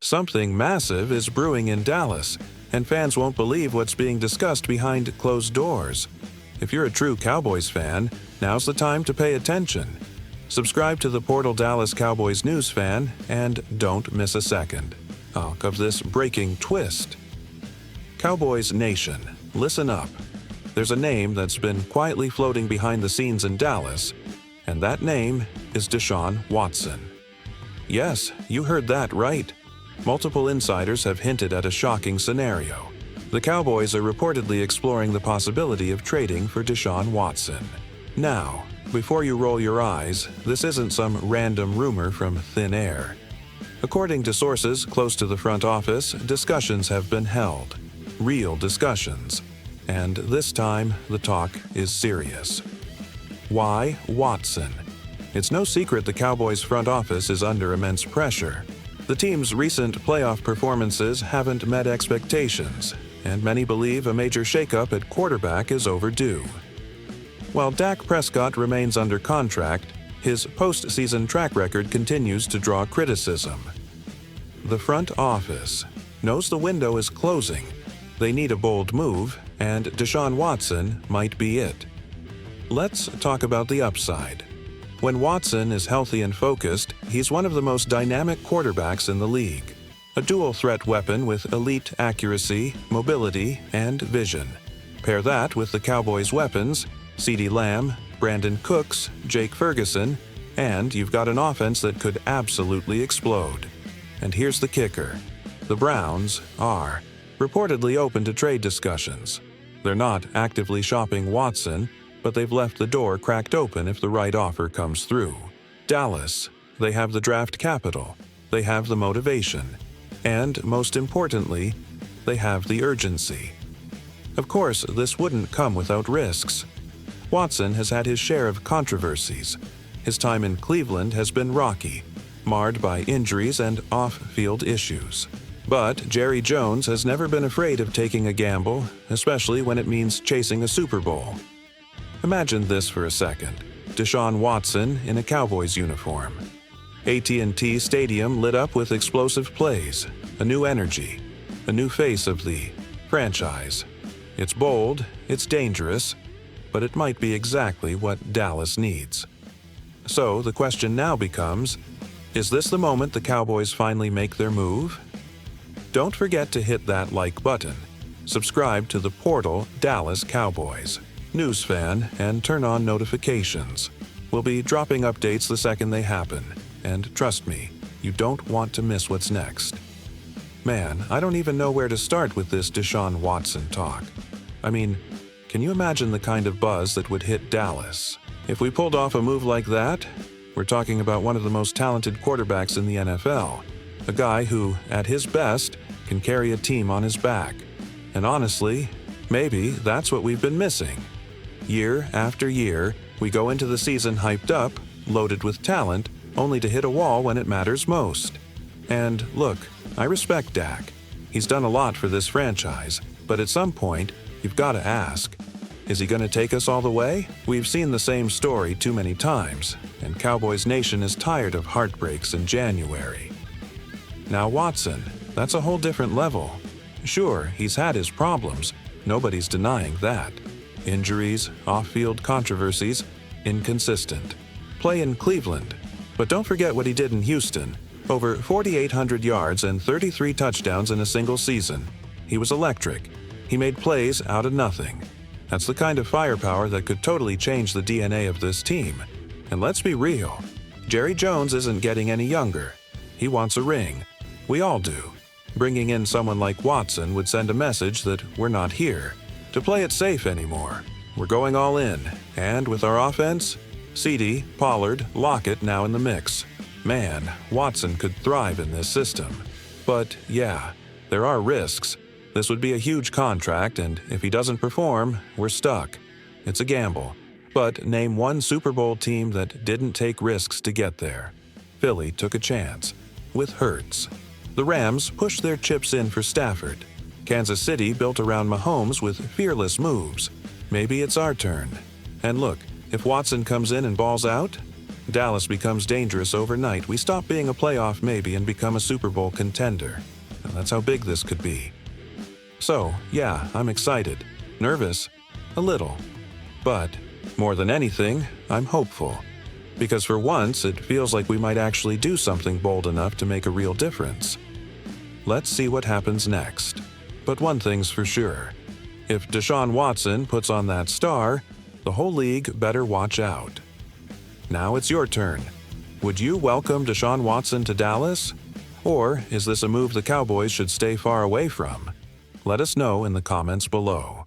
Something massive is brewing in Dallas, and fans won't believe what's being discussed behind closed doors. If you're a true Cowboys fan, now's the time to pay attention. Subscribe to the Portal Dallas Cowboys news fan and don't miss a second of this breaking twist. Cowboys Nation, listen up. There's a name that's been quietly floating behind the scenes in Dallas, and that name is Deshaun Watson. Yes, you heard that right. Multiple insiders have hinted at a shocking scenario. The Cowboys are reportedly exploring the possibility of trading for Deshaun Watson. Now, before you roll your eyes, this isn't some random rumor from thin air. According to sources close to the front office, discussions have been held. Real discussions. And this time, the talk is serious. Why Watson? It's no secret the Cowboys' front office is under immense pressure. The team's recent playoff performances haven't met expectations, and many believe a major shakeup at quarterback is overdue. While Dak Prescott remains under contract, his postseason track record continues to draw criticism. The front office knows the window is closing. They need a bold move, and Deshaun Watson might be it. Let's talk about the upside. When Watson is healthy and focused, he's one of the most dynamic quarterbacks in the league. A dual-threat weapon with elite accuracy, mobility, and vision. Pair that with the Cowboys' weapons, CeeDee Lamb, Brandon Cooks, Jake Ferguson, and you've got an offense that could absolutely explode. And here's the kicker. The Browns are reportedly open to trade discussions. They're not actively shopping Watson, but they've left the door cracked open if the right offer comes through. Dallas, they have the draft capital, they have the motivation, and most importantly, they have the urgency. Of course, this wouldn't come without risks. Watson has had his share of controversies. His time in Cleveland has been rocky, marred by injuries and off-field issues. But Jerry Jones has never been afraid of taking a gamble, especially when it means chasing a Super Bowl. Imagine this for a second. Deshaun Watson in a Cowboys uniform. AT&T Stadium lit up with explosive plays, a new energy, a new face of the franchise. It's bold, it's dangerous, but it might be exactly what Dallas needs. So the question now becomes, is this the moment the Cowboys finally make their move? Don't forget to hit that like button, subscribe to the Portal Dallas Cowboys news fan, and turn on notifications. We'll be dropping updates the second they happen, and trust me, you don't want to miss what's next. Man, I don't even know where to start with this Deshaun Watson talk. I mean, can you imagine the kind of buzz that would hit Dallas? If we pulled off a move like that, we're talking about one of the most talented quarterbacks in the NFL. A guy who, at his best, can carry a team on his back. And honestly, maybe that's what we've been missing. Year after year, we go into the season hyped up, loaded with talent, only to hit a wall when it matters most. And look, I respect Dak. He's done a lot for this franchise, but at some point, you've got to ask, is he going to take us all the way? We've seen the same story too many times, and Cowboys Nation is tired of heartbreaks in January. Now Watson, that's a whole different level. Sure, he's had his problems. Nobody's denying that. Injuries, off-field controversies, inconsistent. Play in Cleveland. But don't forget what he did in Houston. Over 4,800 yards and 33 touchdowns in a single season. He was electric. He made plays out of nothing. That's the kind of firepower that could totally change the DNA of this team. And let's be real. Jerry Jones isn't getting any younger. He wants a ring. We all do. Bringing in someone like Watson would send a message that we're not here to play it safe anymore. We're going all in, and with our offense, CeeDee, Pollard, Lockett now in the mix. Man, Watson could thrive in this system. But yeah, there are risks. This would be a huge contract, and if he doesn't perform, we're stuck. It's a gamble. But name one Super Bowl team that didn't take risks to get there. Philly took a chance. With Hurts. The Rams pushed their chips in for Stafford. Kansas City built around Mahomes with fearless moves. Maybe it's our turn. And look, if Watson comes in and balls out, Dallas becomes dangerous overnight, we stop being a playoff maybe and become a Super Bowl contender. And that's how big this could be. So, yeah, I'm excited. Nervous? A little. But, more than anything, I'm hopeful. Because for once, it feels like we might actually do something bold enough to make a real difference. Let's see what happens next. But one thing's for sure. If Deshaun Watson puts on that star, the whole league better watch out. Now it's your turn. Would you welcome Deshaun Watson to Dallas? Or is this a move the Cowboys should stay far away from? Let us know in the comments below.